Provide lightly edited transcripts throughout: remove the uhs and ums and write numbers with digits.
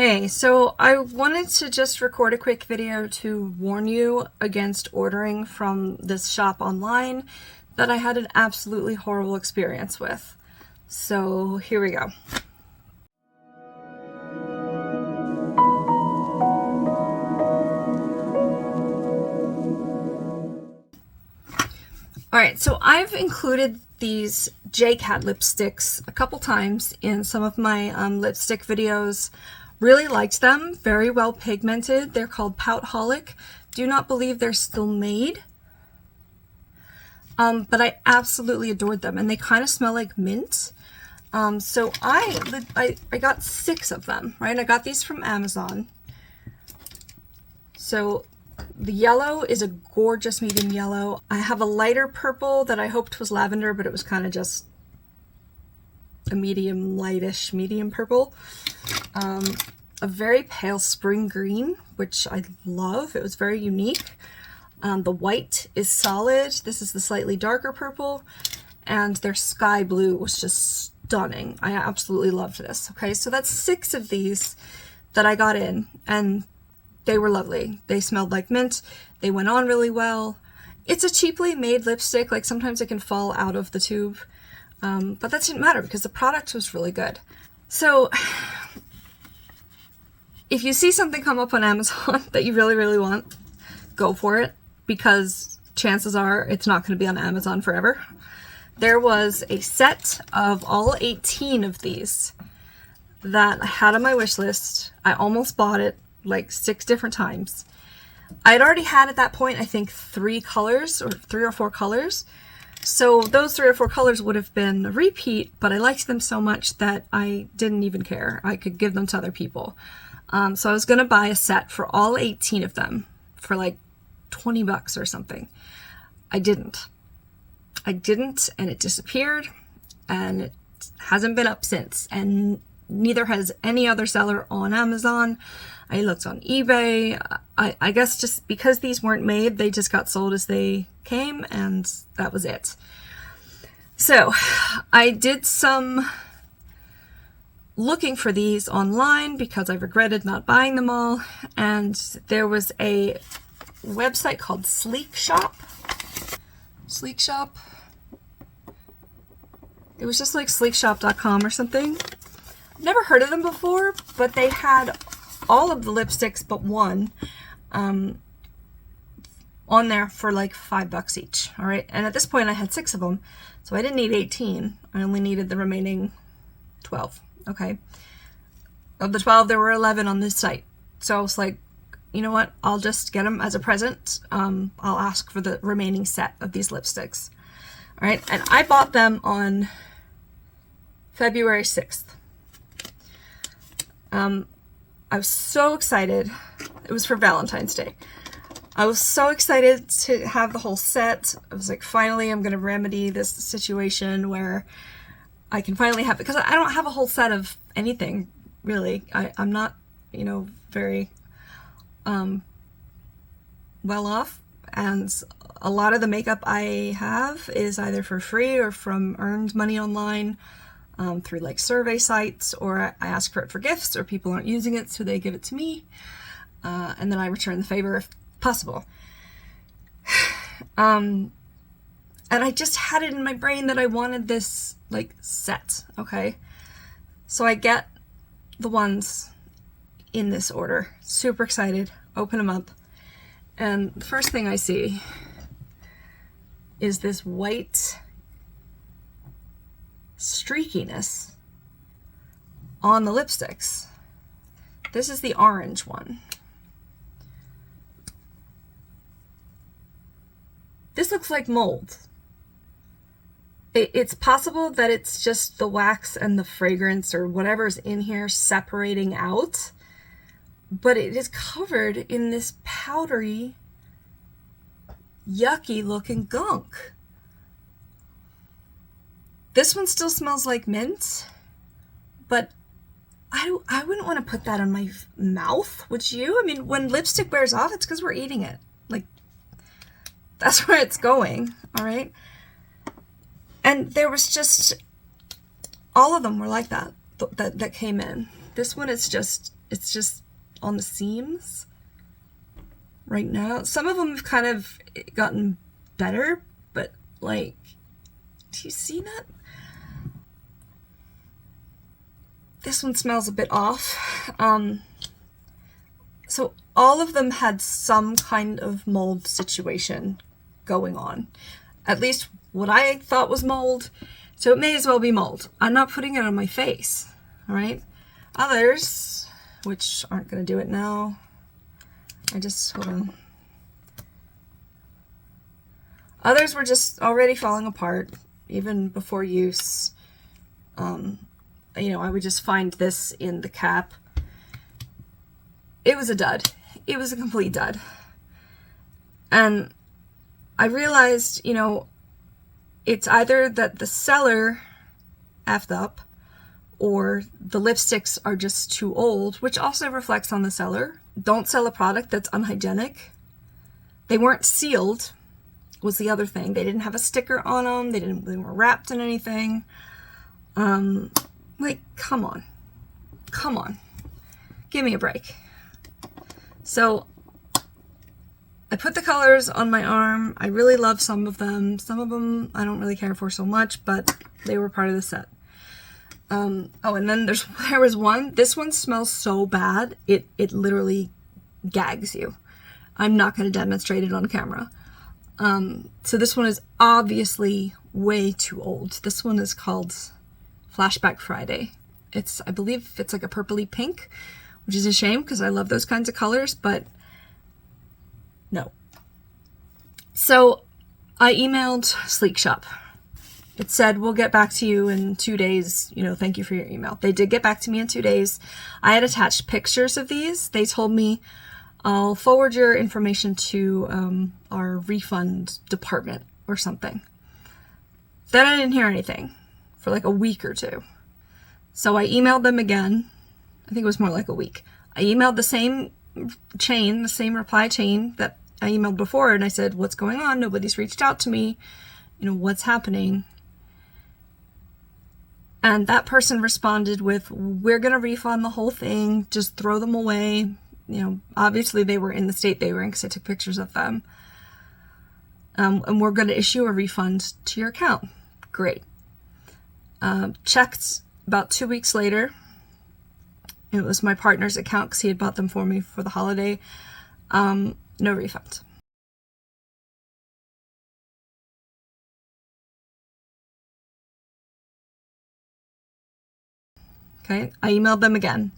Hey, so I wanted to just record a quick video to warn you against ordering from this shop online that I had an absolutely horrible experience with. So here we go. Alright, so I've included these J.cat lipsticks a couple times in some of my lipstick videos. Really liked them, very well pigmented. They're called Pout-Holic. Do not believe they're still made. But I absolutely adored them, and they kind of smell like mint. So I got 6 of them, right? I got these from Amazon. So the yellow is a gorgeous medium yellow. I have a lighter purple that I hoped was lavender, but it was kind of just a medium, lightish, medium purple. A very pale spring green, which I love. It was very unique. The white is solid. This is the slightly darker purple, and their sky blue was just stunning. I absolutely loved this. Okay, so that's 6 of these that I got in, and they were lovely. They smelled like mint. They went on really well. It's a cheaply made lipstick. Like sometimes it can fall out of the tube, but that didn't matter because the product was really good. So if you see something come up on Amazon that you really, really want, go for it, because chances are it's not going to be on Amazon forever. There was a set of all 18 of these that I had on my wish list. I almost bought it like 6 different times. I'd already had at that point, I think 3 colors, or 3 or 4 colors. So those 3 or 4 colors would have been a repeat, but I liked them so much that I didn't even care. I could give them to other people. So I was going to buy a set for all 18 of them for like 20 bucks or something. I didn't, and it disappeared, and it hasn't been up since, and neither has any other seller on Amazon. I looked on eBay. I guess just because these weren't made, they just got sold as they came, and that was it. So I did some looking for these online because I regretted not buying them all, and there was a website called Sleek Shop. It was just like sleekshop.com or something. I've never heard of them before, but they had all of the lipsticks but one on there for like $5 each. All right, and at this point I had 6 of them, so I didn't need 18. I only needed the remaining 12. Okay, of the 12 there were 11 on this site, so I was like, you know what, I'll just get them as a present. I'll ask for the remaining set of these lipsticks. All right, and I bought them on February 6th. I was so excited. It was for Valentine's Day. I was so excited to have the whole set. I was like, finally I'm going to remedy this situation where I can finally have it, because I don't have a whole set of anything, really. I'm not, very well off, and a lot of the makeup I have is either for free or from earned money online, through like survey sites, or I ask for it for gifts, or people aren't using it so they give it to me, and then I return the favor if possible. And I just had it in my brain that I wanted this like set. Okay, so I get the ones in this order, super excited, open them up, and the first thing I see is this white streakiness on the lipsticks. This is the orange one. This looks like mold. It's possible that it's just the wax and the fragrance or whatever's in here separating out, but it is covered in this powdery, yucky looking gunk. This one still smells like mint, but I wouldn't want to put that on my mouth, would you? I mean, when lipstick wears off, it's because we're eating it. Like, that's where it's going, all right? And there was just, all of them were like that came in. This one is just It's just on the seams right now. Some of them have kind of gotten better, but like, do you see that? This one smells a bit off. So all of them had some kind of mold situation going on. At least what I thought was mold. So it may as well be mold. I'm not putting it on my face. All right. Others, which aren't going to do it now. Hold on. Others were just already falling apart even before use. You know, I would just find this in the cap. It was a dud. It was a complete dud. And I realized, you know, it's either that the seller effed up or the lipsticks are just too old, which also reflects on the seller. Don't sell a product that's unhygienic. They weren't sealed, was the other thing. They didn't have a sticker on them. They weren't wrapped in anything. Like, come on. Come on. Give me a break. So I put the colors on my arm. I really love some of them. Some of them I don't really care for so much, but they were part of the set. Oh, and then there was one. This one smells so bad, it literally gags you. I'm not going to demonstrate it on camera. So this one is obviously way too old. This one is called Flashback Friday. I believe it's like a purpley pink, which is a shame because I love those kinds of colors, but no. So I emailed Sleek Shop. It said, we'll get back to you in 2 days. You know, thank you for your email. They did get back to me in 2 days. I had attached pictures of these. They told me, I'll forward your information to our refund department or something. Then I didn't hear anything for like a week or two. So I emailed them again. I think it was more like a week. I emailed the same chain, the same reply chain that I emailed before, and I said, what's going on? Nobody's reached out to me. You know, what's happening? And that person responded with, we're going to refund the whole thing. Just throw them away. You know, obviously they were in the state they were in because I took pictures of them. And we're going to issue a refund to your account. Great. Checked about 2 weeks later. It was my partner's account because he had bought them for me for the holiday. No refund. Okay, I emailed them again.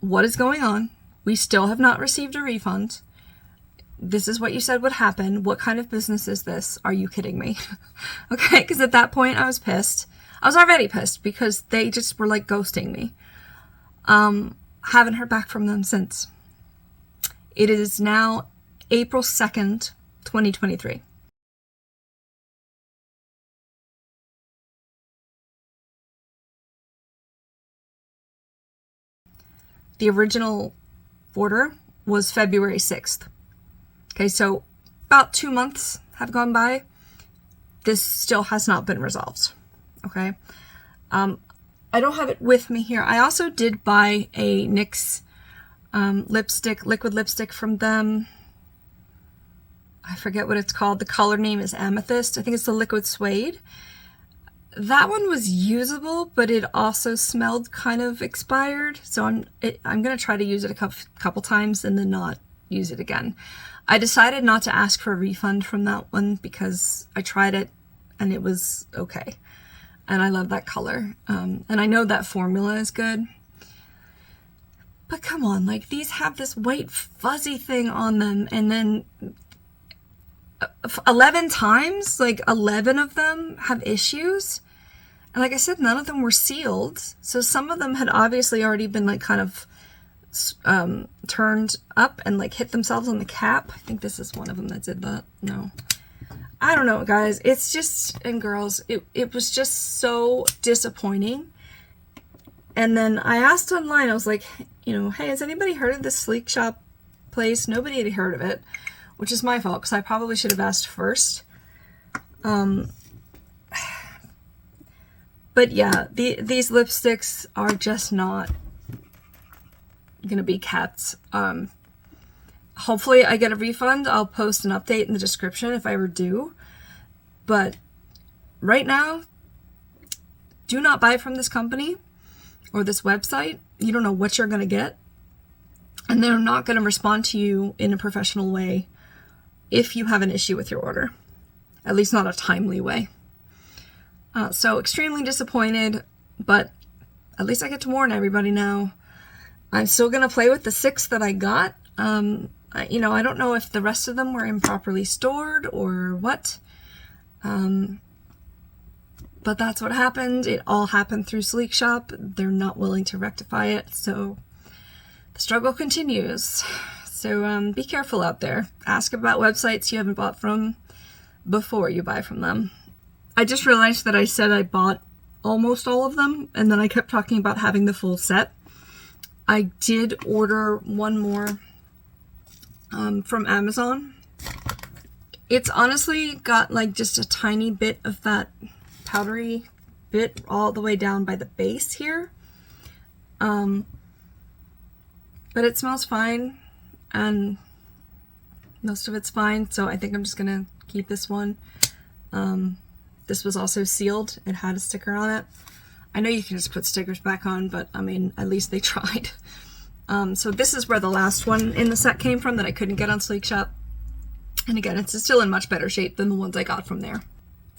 What is going on? We still have not received a refund. This is what you said would happen. What kind of business is this? Are you kidding me? Okay, because at that point I was pissed. I was already pissed because they just were like ghosting me. Haven't heard back from them since. It is now April 2nd, 2023. The original order was February 6th. Okay, so about 2 months have gone by. This still has not been resolved. Okay. I don't have it with me here. I also did buy a NYX liquid lipstick from them. I forget what it's called. The color name is Amethyst. I think it's the Liquid Suede. That one was usable, but it also smelled kind of expired. So I'm going to try to use it a couple times and then not use it again. I decided not to ask for a refund from that one because I tried it and it was okay. And I love that color. And I know that formula is good. But come on, like these have this white fuzzy thing on them and then 11 times, like 11 of them have issues. And like I said, none of them were sealed. So some of them had obviously already been like kind of turned up and like hit themselves on the cap. I think this is one of them that did that. No. I don't know, guys. It's just, and girls, it was just so disappointing. And then I asked online, I was like, you know, hey, has anybody heard of this Sleek Shop place? Nobody had heard of it, which is my fault because I probably should have asked first. But yeah, these lipsticks are just not gonna be cats. Hopefully I get a refund. I'll post an update in the description if I ever do. But right now, do not buy from this company or this website. You don't know what you're gonna get. And they're not gonna respond to you in a professional way if you have an issue with your order. At least not a timely way. So extremely disappointed, but at least I get to warn everybody now. I'm still going to play with the 6 that I got. You know, I don't know if the rest of them were improperly stored or what. But that's what happened. It all happened through Sleek Shop. They're not willing to rectify it, so the struggle continues. So be careful out there. Ask about websites you haven't bought from before you buy from them. I just realized that I said I bought almost all of them, and then I kept talking about having the full set. I did order one more from Amazon. It's honestly got like just a tiny bit of that powdery bit all the way down by the base here. But it smells fine, and most of it's fine, so I think I'm just gonna keep this one. This was also sealed. It had a sticker on it. I know you can just put stickers back on, but I mean, at least they tried. So this is where the last one in the set came from that I couldn't get on Sleek Shop. And again, it's still in much better shape than the ones I got from there.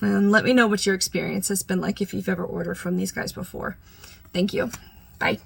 And let me know what your experience has been like if you've ever ordered from these guys before. Thank you. Bye.